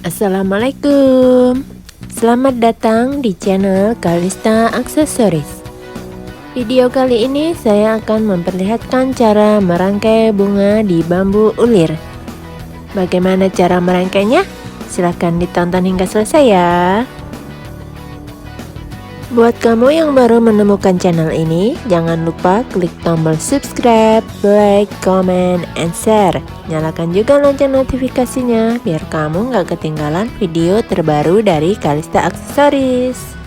Assalamualaikum. Selamat datang di channel Kalista Aksesoris. Video kali ini saya akan memperlihatkan cara merangkai bunga di bambu ulir. Bagaimana cara merangkainya? Silahkan ditonton hingga selesai ya. Buat kamu yang baru menemukan channel ini, jangan lupa klik tombol subscribe, like, comment, and share. Nyalakan juga lonceng notifikasinya biar kamu nggak ketinggalan video terbaru dari Kalista Aksesoris.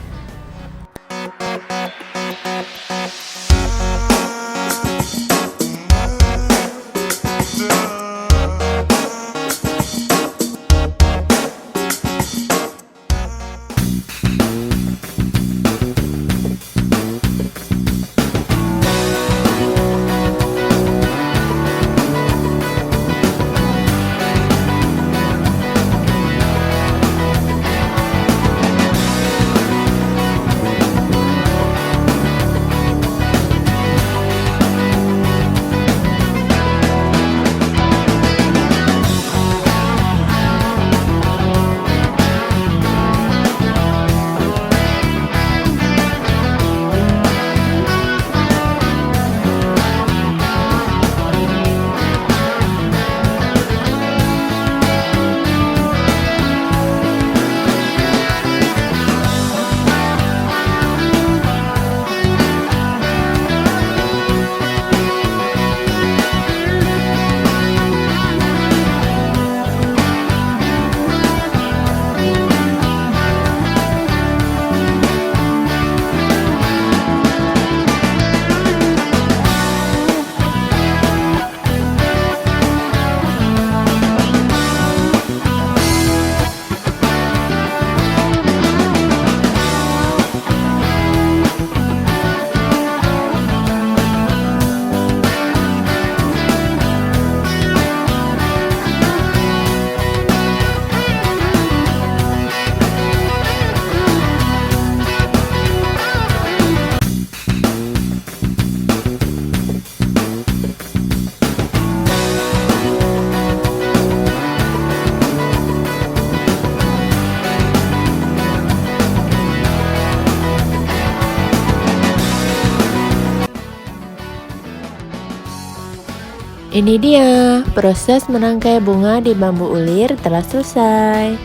Ini dia, proses merangkai bunga di bambu ulir telah selesai.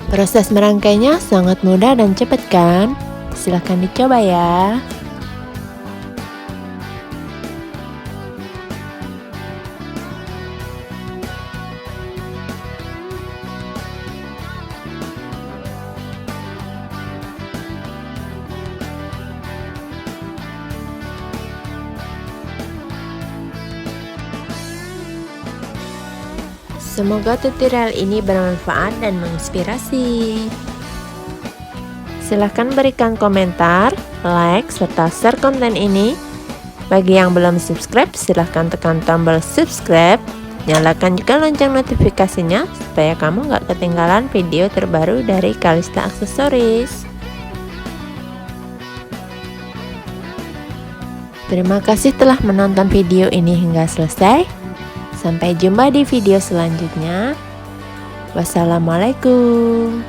Proses merangkainya sangat mudah dan cepat kan? Silahkan dicoba ya. Semoga tutorial ini bermanfaat dan menginspirasi. Silahkan berikan komentar, like, serta share konten ini. Bagi yang belum subscribe, silahkan tekan tombol subscribe. Nyalakan juga lonceng notifikasinya supaya kamu nggak ketinggalan video terbaru dari Kalista Aksesoris. Terima kasih telah menonton video ini hingga selesai. Sampai jumpa di video selanjutnya. Wassalamualaikum.